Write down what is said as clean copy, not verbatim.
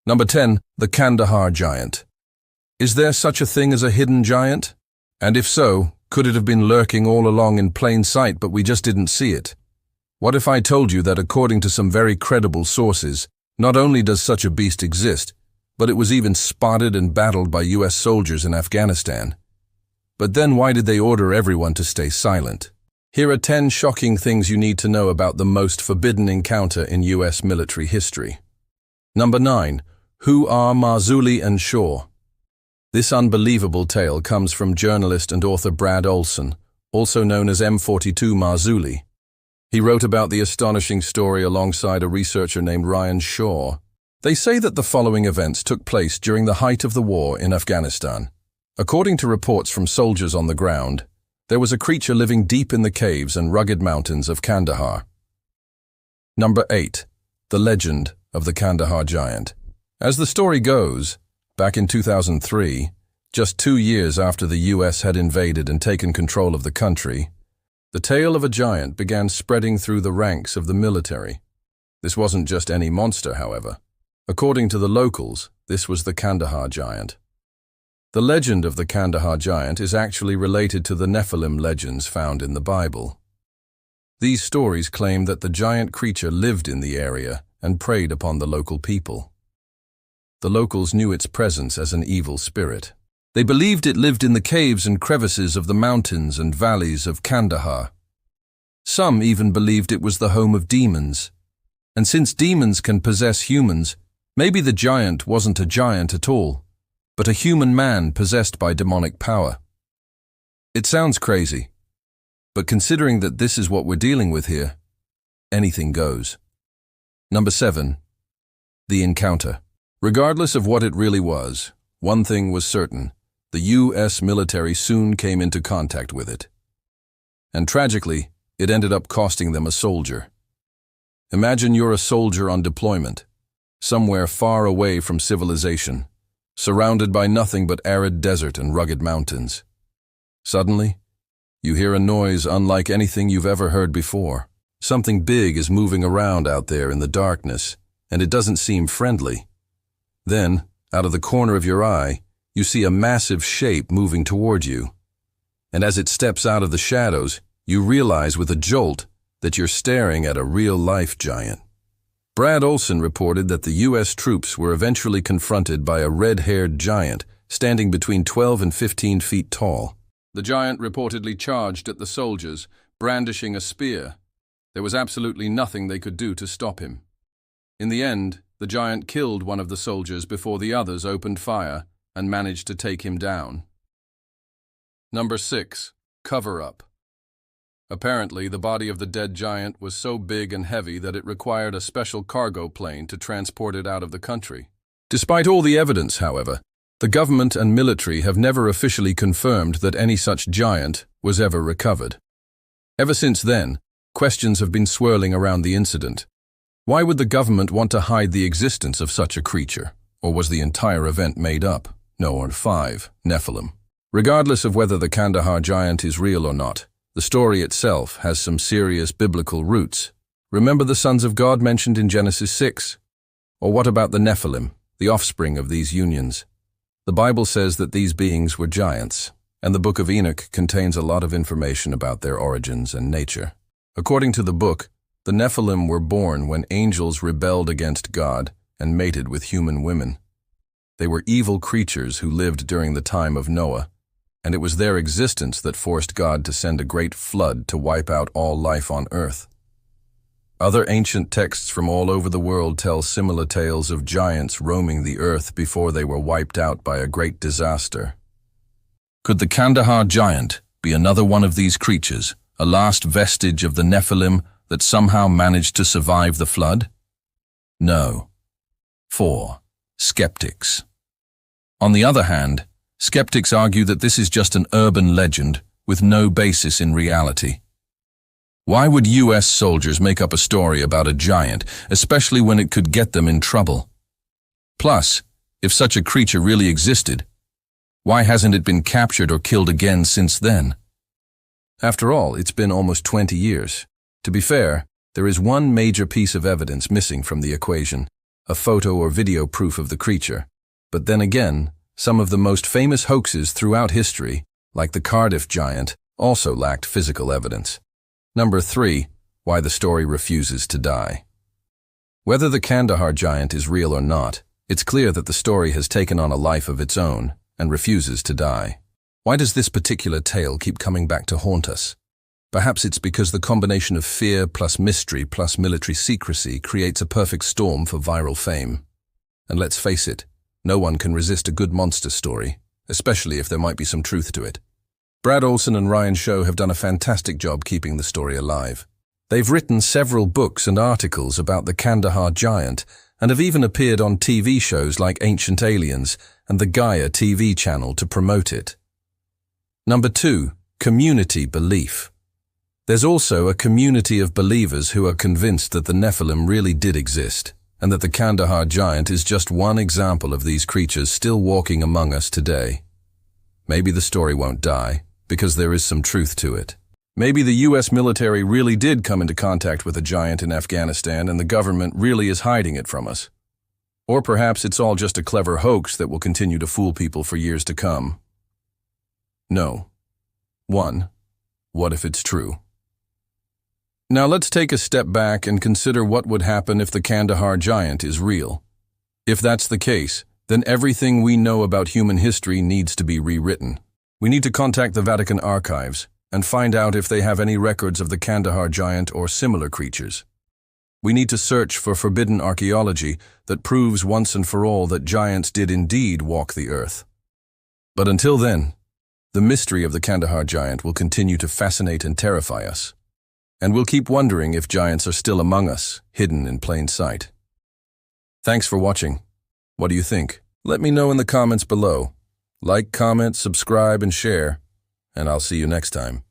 Number 10. The Kandahar Giant. Is there such a thing as a hidden giant? And if so, could it have been lurking all along in plain sight but we just didn't see it? What if I told you that according to some very credible sources, not only does such a beast exist, but it was even spotted and battled by US soldiers in Afghanistan? But then why did they order everyone to stay silent? Here are 10 shocking things you need to know about the most forbidden encounter in US military history. Number 9. Who are Marzulli and Shaw? This unbelievable tale comes from journalist and author Brad Olson, also known as M42 Marzulli. He wrote about the astonishing story alongside a researcher named Ryan Shaw. They say that the following events took place during the height of the war in Afghanistan. According to reports from soldiers on the ground, there was a creature living deep in the caves and rugged mountains of Kandahar. Number 8. The Legend of the Kandahar Giant. As the story goes, back in 2003, just 2 years after the US had invaded and taken control of the country, the tale of a giant began spreading through the ranks of the military. This wasn't just any monster, however. According to the locals, this was the Kandahar Giant. The legend of the Kandahar Giant is actually related to the Nephilim legends found in the Bible. These stories claim that the giant creature lived in the area and preyed upon the local people. The locals knew its presence as an evil spirit. They believed it lived in the caves and crevices of the mountains and valleys of Kandahar. Some even believed it was the home of demons. And since demons can possess humans, maybe the giant wasn't a giant at all, but a human man possessed by demonic power. It sounds crazy, but considering that this is what we're dealing with here, anything goes. Number 7. The Encounter. Regardless of what it really was, one thing was certain: the US military soon came into contact with it. And tragically, it ended up costing them a soldier. Imagine you're a soldier on deployment, somewhere far away from civilization, surrounded by nothing but arid desert and rugged mountains. Suddenly, you hear a noise unlike anything you've ever heard before. Something big is moving around out there in the darkness, and it doesn't seem friendly. Then, out of the corner of your eye, you see a massive shape moving toward you. And as it steps out of the shadows, you realize with a jolt that you're staring at a real-life giant. Brad Olson reported that the US troops were eventually confronted by a red-haired giant standing between 12 and 15 feet tall. The giant reportedly charged at the soldiers, brandishing a spear. There was absolutely nothing they could do to stop him. In the end, the giant killed one of the soldiers before the others opened fire and managed to take him down. Number 6. Cover-up. Apparently, the body of the dead giant was so big and heavy that it required a special cargo plane to transport it out of the country. Despite all the evidence, however, the government and military have never officially confirmed that any such giant was ever recovered. Ever since then, questions have been swirling around the incident. Why would the government want to hide the existence of such a creature? Or was the entire event made up? No. 5. Nephilim. Regardless of whether the Kandahar giant is real or not, the story itself has some serious biblical roots. Remember the sons of God mentioned in Genesis 6? Or what about the Nephilim, the offspring of these unions? The Bible says that these beings were giants, and the book of Enoch contains a lot of information about their origins and nature. According to the book, the Nephilim were born when angels rebelled against God and mated with human women. They were evil creatures who lived during the time of Noah, and it was their existence that forced God to send a great flood to wipe out all life on earth. Other ancient texts from all over the world tell similar tales of giants roaming the earth before they were wiped out by a great disaster. Could the Kandahar giant be another one of these creatures, a last vestige of the Nephilim that somehow managed to survive the flood? No. 4. Skeptics. On the other hand, skeptics argue that this is just an urban legend with no basis in reality. Why would US soldiers make up a story about a giant, especially when it could get them in trouble? Plus, if such a creature really existed, why hasn't it been captured or killed again since then? After all, it's been almost 20 years. To be fair, there is one major piece of evidence missing from the equation. a photo or video proof of the creature. But then again, some of the most famous hoaxes throughout history, like the Cardiff giant, also lacked physical evidence. Number 3. Why the story refuses to die. Whether the Kandahar giant is real or not, it's clear that the story has taken on a life of its own and refuses to die. Why does this particular tale keep coming back to haunt us? Perhaps it's because the combination of fear plus mystery plus military secrecy creates a perfect storm for viral fame. And let's face it, no one can resist a good monster story, especially if there might be some truth to it. Brad Olson and Ryan Sho have done a fantastic job keeping the story alive. They've written several books and articles about the Kandahar giant and have even appeared on TV shows like Ancient Aliens and the Gaia TV channel to promote it. Number 2. Community belief. There's also a community of believers who are convinced that the Nephilim really did exist, and that the Kandahar giant is just one example of these creatures still walking among us today. Maybe the story won't die, because there is some truth to it. Maybe the US military really did come into contact with a giant in Afghanistan and the government really is hiding it from us. Or perhaps it's all just a clever hoax that will continue to fool people for years to come. No. 1. What if it's true? Now let's take a step back and consider what would happen if the Kandahar giant is real. If that's the case, then everything we know about human history needs to be rewritten. We need to contact the Vatican archives and find out if they have any records of the Kandahar giant or similar creatures. We need to search for forbidden archaeology that proves once and for all that giants did indeed walk the earth. But until then, the mystery of the Kandahar giant will continue to fascinate and terrify us. And we'll keep wondering if giants are still among us, hidden in plain sight. Thanks for watching. What do you think? Let me know in the comments below. Like, comment, subscribe, and share, and I'll see you next time.